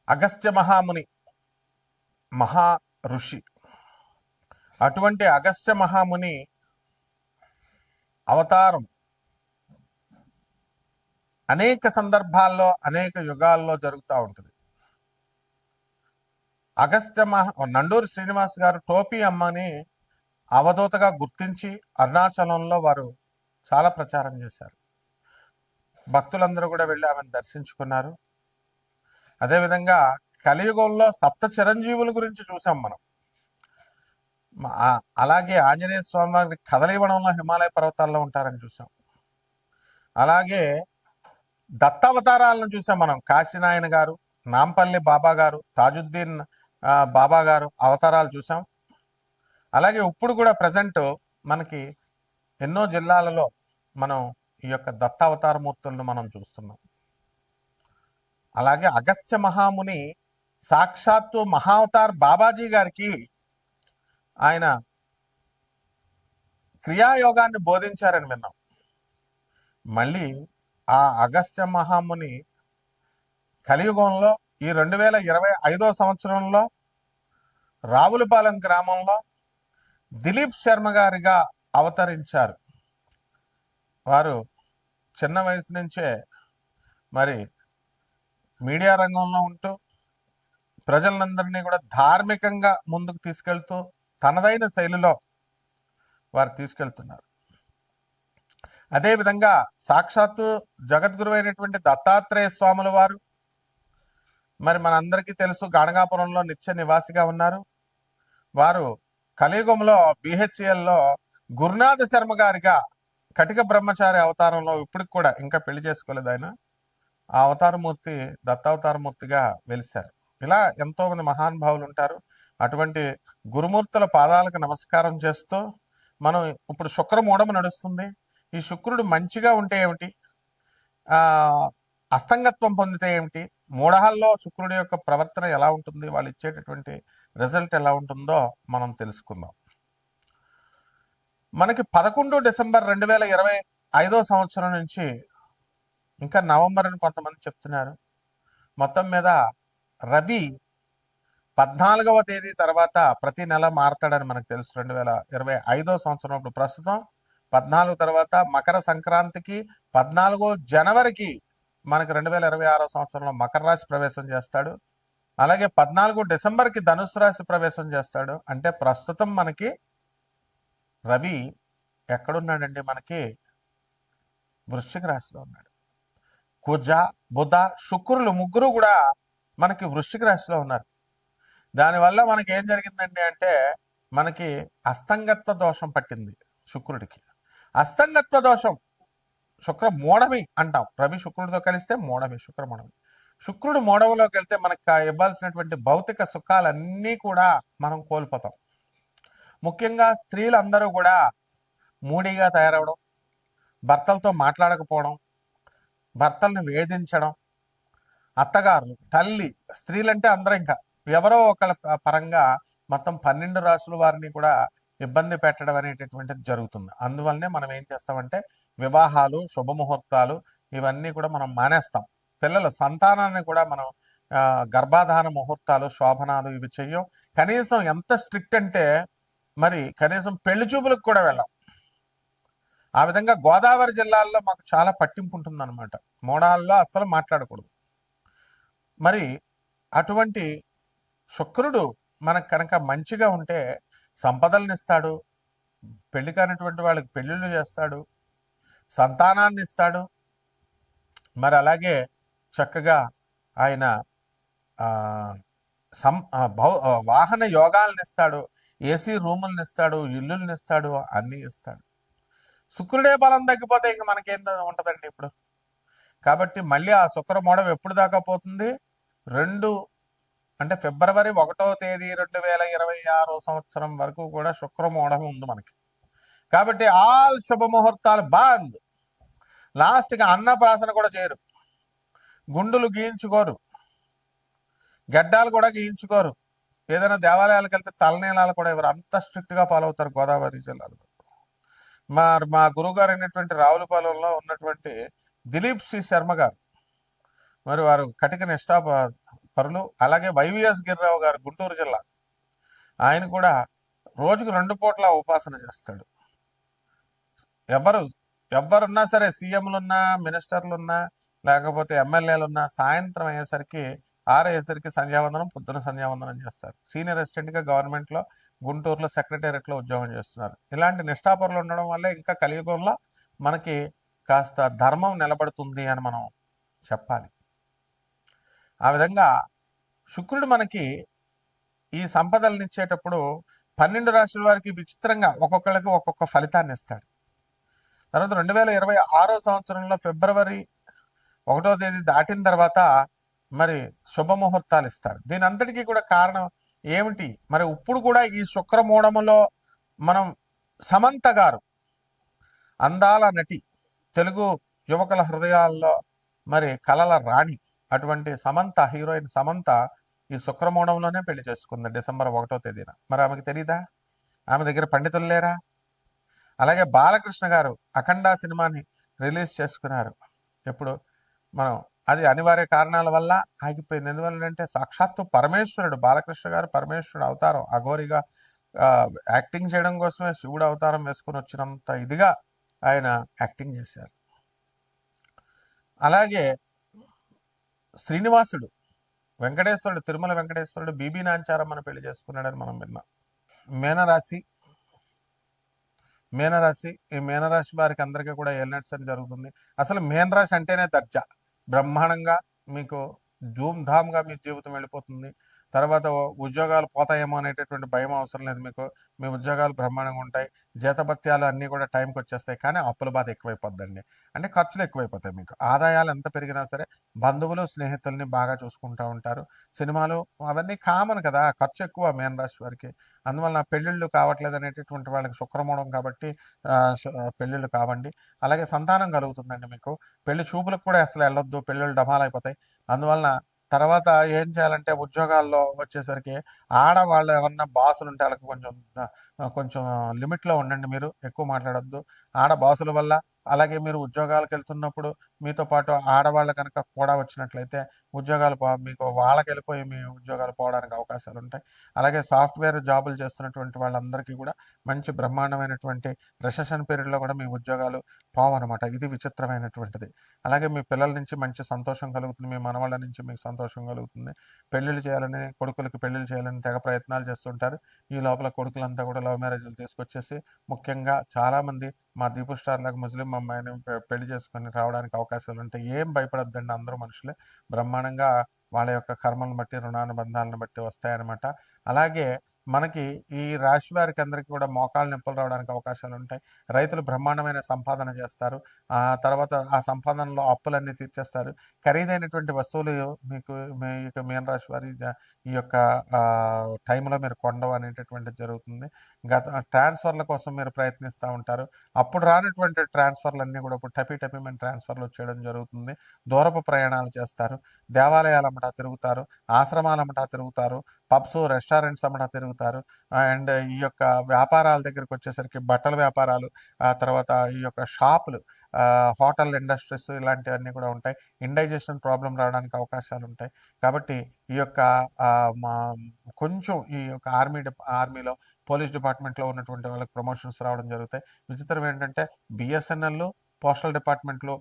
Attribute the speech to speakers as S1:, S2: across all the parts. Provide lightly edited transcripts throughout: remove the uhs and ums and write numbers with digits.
S1: అగస్త్య మహాముని మహా ఋషి. అటువంటి అగస్త్య మహాముని అవతారం అనేక సందర్భాల్లో అనేక యుగాల్లో జరుగుతూ ఉంటుంది. నండూరి శ్రీనివాస్ గారు టోపీ అమ్మని అవధూతగా గుర్తించి అరుణాచలంలో వారు చాలా ప్రచారం చేశారు. భక్తులందరూ కూడా వెళ్ళి ఆమెను దర్శించుకున్నారు. అదేవిధంగా కలియుగంలో సప్త చిరంజీవుల గురించి చూసాం మనం. అలాగే ఆంజనేయ స్వామి వారి కదలివనంలో హిమాలయ పర్వతాల్లో ఉంటారని చూసాం. అలాగే దత్తావతారాలను చూసాం మనం. కాశీనాయన గారు, నాంపల్లి బాబా గారు, తాజుద్దీన్ బాబా గారు అవతారాలు చూసాం. అలాగే ఇప్పుడు కూడా ప్రజెంట్ మనకి ఎన్నో జిల్లాలలో మనం ఈ యొక్క దత్తావతారమూర్తులను మనం చూస్తున్నాం. అలాగే అగస్త్య మహాముని సాక్షాత్తు మహావతార్ బాబాజీ గారికి ఆయన క్రియాయోగాన్ని బోధించారని విన్నాం. మళ్ళీ ఆ అగస్త్య మహాముని కలియుగంలో ఈ 2025 సంవత్సరంలో రావులపాలెం గ్రామంలో దిలీప్ శర్మ గారిగా అవతరించారు. వారు చిన్న వయసు నుంచే మరి మీడియా రంగంలో ఉంటూ ప్రజలందరినీ కూడా ధార్మికంగా ముందుకు తీసుకెళ్తూ తనదైన శైలిలో వారు తీసుకెళ్తున్నారు. అదేవిధంగా సాక్షాత్తు జగద్గురు అయినటువంటి దత్తాత్రేయ స్వాముల వారు మరి మనందరికీ తెలుసు గాణగాపురంలో నిత్య నివాసిగా ఉన్నారు. వారు కలియుగంలో బిహెచ్ఎల్లో గురునాథ శర్మ గారిగా కటిక బ్రహ్మచారి అవతారంలో ఇప్పటికి కూడా ఇంకా పెళ్లి చేసుకోలేదు ఆయన. ఆ అవతారమూర్తి దత్తావతారమూర్తిగా వెలిశారు. ఇలా ఎంతో మంది మహానుభావులు ఉంటారు. అటువంటి గురుమూర్తుల పాదాలకు నమస్కారం చేస్తూ మనం ఇప్పుడు శుక్రమూఢము నడుస్తుంది. ఈ శుక్రుడు మంచిగా ఉంటే ఏమిటి, అస్తంగత్వం పొందితే ఏమిటి, మూఢాల్లో శుక్రుడి యొక్క ప్రవర్తన ఎలా ఉంటుంది, వాళ్ళు ఇచ్చేటటువంటి రిజల్ట్ ఎలా ఉంటుందో మనం తెలుసుకుందాం. మనకి 11 డిసెంబర్ 2025 సంవత్సరం నుంచి ఇంకా నవంబర్ అని కొంతమంది చెప్తున్నారు. మొత్తం మీద రవి 14వ తేదీ తర్వాత ప్రతి నెల మారతాడని మనకు తెలుసు. 2025 సంవత్సరం ఇప్పుడు ప్రస్తుతం 14 తర్వాత మకర సంక్రాంతికి 14 జనవరికి మనకి 2026 సంవత్సరంలో మకర రాశి ప్రవేశం చేస్తాడు. అలాగే 14 డిసెంబర్కి ధనుసు రాశి ప్రవేశం చేస్తాడు. అంటే ప్రస్తుతం మనకి రవి ఎక్కడున్నాడండి? మనకి వృశ్చిక రాశిలో ఉన్నాడు. కుజ, బుధ, శుక్రులు ముగ్గురు కూడా మనకి వృశ్చిక రాశిలో ఉన్నారు. దానివల్ల మనకి ఏం జరిగిందండి అంటే మనకి అస్తంగత్వ దోషం పట్టింది శుక్రుడికి. అస్తంగత్వ దోషం శుక్ర మూఢమి అంటాం. రవి శుక్రుడితో కలిస్తే మూఢమి, శుక్ర మూఢమి. శుక్రుడు మూఢంలోకి వెళ్తే మనకు ఇవ్వాల్సినటువంటి భౌతిక సుఖాలన్నీ కూడా మనం కోల్పోతాం. ముఖ్యంగా స్త్రీలందరూ కూడా మూడీగా తయారవడం, భర్తలతో మాట్లాడకపోవడం, భర్తల్ని వేధించడం, అత్తగారులు, తల్లి, స్త్రీలంటే అందరూ ఇంకా ఎవరో ఒకళ్ళ పరంగా మొత్తం 12 రాసుల వారిని కూడా ఇబ్బంది పెట్టడం అనేటటువంటిది జరుగుతుంది. అందువల్లనే మనం ఏం చేస్తామంటే వివాహాలు, శుభముహూర్తాలు ఇవన్నీ కూడా మనం మానేస్తాం. పిల్లల సంతానాన్ని కూడా మనం గర్భాధాన ముహూర్తాలు, శోభనాలు ఇవి చెయ్యం. కనీసం ఎంత స్ట్రిక్ట్ అంటే మరి కనీసం పెళ్లి చూపులకు కూడా వెళ్ళాం. ఆ విధంగా గోదావరి జిల్లాల్లో మాకు చాలా పట్టింపు ఉంటుందన్నమాట. మోడాల్లో అస్సలు మాట్లాడకూడదు. మరి అటువంటి శుక్రుడు మనకు కనుక మంచిగా ఉంటే సంపదలను ఇస్తాడు, పెళ్లి కానిటువంటి వాళ్ళకి పెళ్ళిళ్ళు చేస్తాడు, సంతానాన్ని ఇస్తాడు. మరి అలాగే చక్కగా ఆయన వాహన యోగాలను ఇస్తాడు, ఏసీ రూములను ఇస్తాడు, ఇల్లులను ఇస్తాడు, అన్నీ ఇస్తాడు. శుక్రుడే బలం తగ్గిపోతే ఇంక మనకేం ఉంటుందండి ఇప్పుడు. కాబట్టి మళ్ళీ ఆ శుక్రమూఢం ఎప్పుడు దాకా పోతుంది? ఫిబ్రవరి 1వ తేదీ 2026 సంవత్సరం వరకు కూడా శుక్రమూఢం ఉంది మనకి. కాబట్టి ఆల్ శుభముహూర్తాలు బంద్. లాస్ట్గా అన్నప్రాసన కూడా చేయరు, గుండులు గీయించుకోరు, గడ్డాలు కూడా గీయించుకోరు. ఏదైనా దేవాలయాలకు వెళ్తే తలనీలాలు కూడా ఎవరు అంత స్ట్రిక్ట్గా ఫాలో అవుతారు గోదావరి జిల్లాలో. మా గురువుగారు అయినటువంటి రావులపాలెంలో ఉన్నటువంటి దిలీప్ సి శర్మ గారు, మరి వారు కటిక నిష్ఠా పరులు. అలాగే వైవిఎస్ గిరిరావు గారు గుంటూరు జిల్లా, ఆయన కూడా రోజుకు 2 పూట్ల ఉపాసన చేస్తాడు. ఎవరున్నా సరే, సీఎంలున్నా, మినిస్టర్లున్నా, లేకపోతే ఎమ్మెల్యేలున్నా, సాయంత్రం అయ్యేసరికి 6 అయ్యేసరికి సంధ్యావందనం, పొద్దున సంధ్యావందనం చేస్తారు. సీనియర్ అసిస్టెంట్గా గవర్నమెంట్లో గుంటూరులో సెక్రటేరియట్లో ఉద్యోగం చేస్తున్నారు. ఇలాంటి నిష్ఠాపరులు ఉండడం వల్లే ఇంకా కలియుగంలో మనకి కాస్త ధర్మం నిలబడుతుంది అని మనం చెప్పాలి. ఆ విధంగా శుక్రుడు మనకి ఈ సంపదలను ఇచ్చేటప్పుడు 12 రాశుల వారికి విచిత్రంగా ఒక్కొక్కరికి ఒక్కొక్క ఫలితాన్ని ఇస్తాడు. తర్వాత 2026 సంవత్సరంలో ఫిబ్రవరి 1వ తేదీ దాటిన తర్వాత మరి శుభముహూర్తాలు ఇస్తారు. దీని అంతటికీ కూడా కారణం ఏమిటి? మరి ఇప్పుడు కూడా ఈ శుక్రమూఢములో మనం సమంత గారు, అందాల నటి, తెలుగు యువకుల హృదయాల్లో మరి కలల రాణి, అటువంటి సమంత, హీరోయిన్ సమంత ఈ శుక్రమూఢంలోనే పెళ్లి చేసుకుంది డిసెంబర్ 1వ తేదీన. మరి ఆమెకి తెలీదా? ఆమె దగ్గర పండితులు లేరా? అలాగే బాలకృష్ణ గారు అఖండ సినిమాని రిలీజ్ చేసుకున్నారు. ఎప్పుడు మనం అది అనివార్య కారణాల వల్ల ఆగిపోయింది. ఎందువల్లంటే సాక్షాత్తు పరమేశ్వరుడు, బాలకృష్ణ గారు పరమేశ్వరుడు అవతారం, అఘోరిగా యాక్టింగ్ చేయడం కోసమే శివుడు అవతారం వేసుకొని వచ్చినంత ఇదిగా ఆయన యాక్టింగ్ చేశారు. అలాగే శ్రీనివాసుడు, వెంకటేశ్వరుడు, తిరుమల వెంకటేశ్వరుడు బీబీ నాంచారమ్మను పెళ్లి చేసుకున్నాడని మనం విన్నాం. మీనరాశి, ఈ మీనరాశి వారికి అందరికీ కూడా ఏలినట్స్ అని జరుగుతుంది. అసలు మీనరాశి అంటేనే దర్జా, బ్రహ్మాండంగా మీకు ధూమ్ధామ్గా మీ జీవితం వెళ్ళిపోతుంది. తర్వాత ఉద్యోగాలు పోతాయేమో అనేటటువంటి భయం అవసరం లేదు మీకు. మీ ఉద్యోగాలు బ్రహ్మాండంగా ఉంటాయి. జీతభత్యాలు అన్నీ కూడా టైంకి వచ్చేస్తాయి. కానీ అప్పుల బాధ ఎక్కువైపోద్దండి. అంటే ఖర్చులు ఎక్కువైపోతాయి. మీకు ఆదాయాలు ఎంత పెరిగినా సరే బంధువులు, స్నేహితుల్ని బాగా చూసుకుంటూ ఉంటారు. సినిమాలు అవన్నీ కామన్ కదా, ఖర్చు ఎక్కువ మీన రాశి వారికి. అందువల్ల పెళ్ళిళ్ళు కావట్లేదు అనేటటువంటి వాళ్ళకి శుక్రమూఢం కాబట్టి పెళ్ళిళ్ళు కావండి. అలాగే సంతానం కలుగుతుందండి మీకు. పెళ్లి చూపులకు కూడా అసలు వెళ్ళొద్దు, పెళ్ళిళ్ళు డమాలైపోతాయి. అందువలన తర్వాత ఏం చేయాలంటే ఉద్యోగాల్లో వచ్చేసరికి ఆడవాళ్ళు ఎవరన్నా బాసులు ఉంటే వాళ్ళకి కొంచెం లిమిట్లో ఉండండి. మీరు ఎక్కువ మాట్లాడొద్దు బాసుల వల్ల. అలాగే మీరు ఉద్యోగాలకు వెళ్తున్నప్పుడు మీతో పాటు ఆడవాళ్ళు కనుక కూడా వచ్చినట్లయితే ఉద్యోగాలు మీకు వాళ్ళకి వెళ్ళిపోయి మీ ఉద్యోగాలు పోవడానికి అవకాశాలు ఉంటాయి. అలాగే సాఫ్ట్వేర్ జాబులు చేస్తున్నటువంటి వాళ్ళందరికీ కూడా మంచి బ్రహ్మాండమైనటువంటి రిసెషన్ పీరియడ్లో కూడా మీ ఉద్యోగాలు పోవన్నమాట. ఇది విచిత్రమైనటువంటిది. అలాగే మీ పిల్లల నుంచి మంచి సంతోషం కలుగుతుంది, మీ మనవాళ్ళ నుంచి మీకు సంతోషం కలుగుతుంది. పెళ్ళిళ్ళు చేయాలని, కొడుకులకి పెళ్ళిళ్ళు చేయాలని తెగ ప్రయత్నాలు చేస్తుంటారు. ఈ లోపల కొడుకులంతా కూడా లవ్ మ్యారేజ్లు తీసుకొచ్చేసి, ముఖ్యంగా చాలామంది మా దీపు స్టార్ లాగా ముస్లిం అమ్మాయిని పెళ్లి చేసుకొని రావడానికి అవకాశాలు ఉంటాయి. ఏం భయపడొద్దండి, అందరూ మనుషులే. బ్రహ్మాండంగా వాళ్ళ యొక్క కర్మలను బట్టి, రుణానుబంధాలను బట్టి వస్తాయన్నమాట. అలాగే మనకి ఈ రాశి వారికి అందరికీ కూడా మోకాలు నొప్పులు రావడానికి అవకాశాలు ఉంటాయి. రైతులు బ్రహ్మాండమైన సంపాదన చేస్తారు. ఆ తర్వాత ఆ సంపాదనలో అప్పులన్నీ తీర్చేస్తారు. ఖరీదైనటువంటి వస్తువులు మీకు మీన రాశి వారి ఈ యొక్క టైంలో మీరు కొనడం అనేటటువంటిది జరుగుతుంది. ట్రాన్స్ఫర్ల కోసం మీరు ప్రయత్నిస్తూ ఉంటారు. అప్పుడు రానటువంటి ట్రాన్స్ఫర్లు అన్నీ కూడా ఇప్పుడు టపీ ట్రాన్స్ఫర్లు వచ్చేయడం జరుగుతుంది. దూరపు ప్రయాణాలు చేస్తారు. దేవాలయాలమ్మటా తిరుగుతారు, ఆశ్రమాలమ్మటా తిరుగుతారు, పబ్స్, రెస్టారెంట్స్ అమ్మటా తిరుగుతారు. అండ్ ఈ యొక్క వ్యాపారాల దగ్గరికి వచ్చేసరికి బట్టల వ్యాపారాలు, ఆ తర్వాత ఈ యొక్క షాపులు, హోటల్ ఇండస్ట్రీస్ ఇలాంటివన్నీ కూడా ఉంటాయి. ఇండైజెషన్ ప్రాబ్లం రావడానికి అవకాశాలు ఉంటాయి. కాబట్టి ఈ యొక్క కొంచెం ఈ యొక్క ఆర్మీలో, పోలీస్ డిపార్ట్మెంట్లో ఉన్నటువంటి వాళ్ళకి ప్రమోషన్స్ రావడం జరుగుతాయి. విచిత్రం ఏంటంటే బిఎస్ఎన్ఎల్, పోస్టల్ డిపార్ట్మెంట్లు,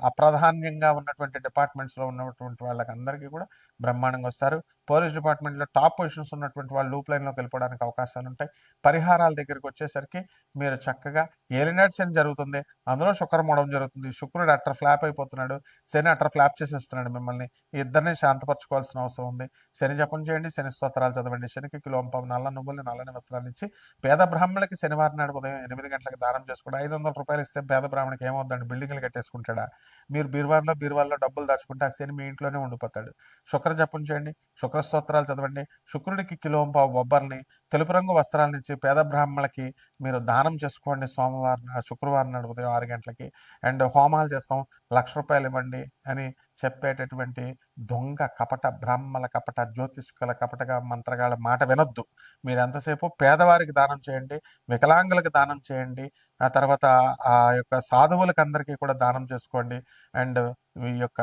S1: అప్రాధాన్యంగా ఉన్నటువంటి డిపార్ట్మెంట్స్లో ఉన్నటువంటి వాళ్ళకి అందరికీ కూడా బ్రహ్మాండంగా వస్తారు. పోలీస్ డిపార్ట్మెంట్లో టాప్ పొజిషన్స్ ఉన్నటువంటి వాళ్ళు లూప్ లైన్లోకి వెళ్ళిపోవడానికి అవకాశాలు ఉంటాయి. పరిహారాల దగ్గరికి వచ్చేసరికి మీరు చక్కగా ఏలినాటి శని జరుగుతుంది, అందులో శుక్రమూఢం జరుగుతుంది. శుక్రుడు అట్టర్ ఫ్లాప్ అయిపోతున్నాడు, శని అట్టర్ ఫ్లాప్ చేసేస్తున్నాడు మిమ్మల్ని. ఇద్దరిని శాంతపరచుకోవాల్సిన అవసరం ఉంది. శని జపం చేయండి, శని స్తోత్రాలు చదవండి. శనికి కిలోంపావు నల్ల నువ్వుల్ని, నల్లని వస్త్రాలు ఇచ్చి పేద బ్రాహ్మణులకి శనివారం నాడు ఉదయం 8 గంటలకు దానం చేసుకోండి. 500 రూపాయలు ఇస్తే పేద బ్రాహ్మణికి ఏమవుతుందండి, బిల్డింగ్లు కట్టేసుకుంటాడా? మీరు బీరువాల్లో డబ్బులు దాచుకుంటే ఆ శని మీ ఇంట్లోనే ఉండిపోతాడు. శుక్ర జపం చేయండి, శుక్ర స్తోత్రాలు చదవండి. శుక్రుడికి కిలోంపావు బొబ్బర్ని, తెలుపు రంగు వస్త్రాలను ఇచ్చి పేద బ్రాహ్మణులకి మీరు దానం చేసుకోండి సోమవారం శుక్రవారం నాడు ఉదయం 6 గంటలకి. అండ్ హోమాలు చేస్తాం, ₹1,00,000 ఇవ్వండి అని చెప్పేటటువంటి దొంగ కపట బ్రాహ్మణ కపట జ్యోతిష్కుల కపటగా మంత్రగాళ్ళ మాట వినొద్దు. మీరు ఎంతసేపు పేదవారికి దానం చేయండి, వికలాంగులకు దానం చేయండి, ఆ తర్వాత ఆ యొక్క సాధువులకు అందరికీ కూడా దానం చేసుకోండి, అండ్ ఈ యొక్క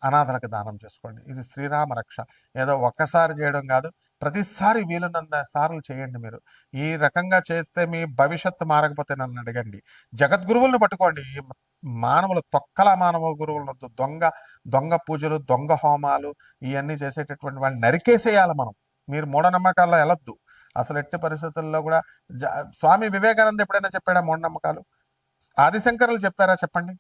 S1: అనాథలకు దానం చేసుకోండి. ఇది శ్రీరామ రక్ష. ఏదో ఒక్కసారి చేయడం కాదు, ప్రతిసారి వీలున్నంత సార్లు చేయండి. మీరు ఈ రకంగా చేస్తే మీ భవిష్యత్తు మారకపోతే నన్ను అడగండి. జగద్గురువులను పట్టుకోండి. ఈ మానవులు తొక్కల మానవ గురువులు దొంగ దొంగ పూజలు, దొంగ హోమాలు ఇవన్నీ చేసేటటువంటి వాళ్ళని నరికేసేయాలి మనం. మీరు మూఢనమ్మకాల్లో వెళ్ళొద్దు అసలు ఎట్టి పరిస్థితుల్లో కూడా. స్వామి వివేకానంద ఎప్పుడైనా చెప్పాడా మూఢనమ్మకాలు? ఆదిశంకరులు చెప్పారా చెప్పండి?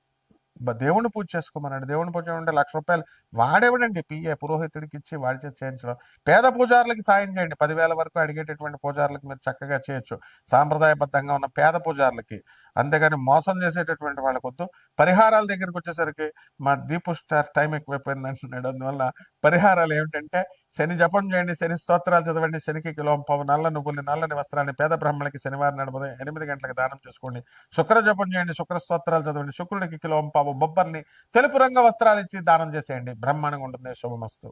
S1: దేవుణ్ణి పూజ చేసుకోమన్నాడు. దేవుని పూజ ఉంటే ₹1,00,000 వాడేవాడండి పిఏ పురోహితుడికి ఇచ్చి వాడి చేత చేయించడం. పేద పూజారులకి సాయం చేయండి. 10,000 వరకు అడిగేటటువంటి పూజారులకు మీరు చక్కగా చేయొచ్చు, సాంప్రదాయబద్ధంగా ఉన్న పేద పూజారులకి. అంతేగాని మోసం చేసేటటువంటి వాళ్ళకు వద్దు. పరిహారాల దగ్గరికి వచ్చేసరికి మా దీపు స్టార్ టైం ఎక్కువైపోయింది అంటున్నాడు. అందువల్ల పరిహారాలు ఏమిటంటే శని జపం చేయండి, శని స్తోత్రాలు చదవండి, శనికి కిలోంపావు నల్ల నువ్వుల్ని నల్లని వస్త్రాన్ని పేద బ్రాహ్మణులకి శనివారం నాడు ఉదయం 8 గంటలకు దానం చేసుకోండి. శుక్ర జపం చేయండి, శుక్ర స్తోత్రాలు చదవండి, శుక్రుడికి కిలోంపావు బొబ్బర్ని తెలుపు రంగు వస్త్రాలు ఇచ్చి దానం చేసేయండి. బ్రహ్మాండంగా ఉంటుంది. శుభమస్తు.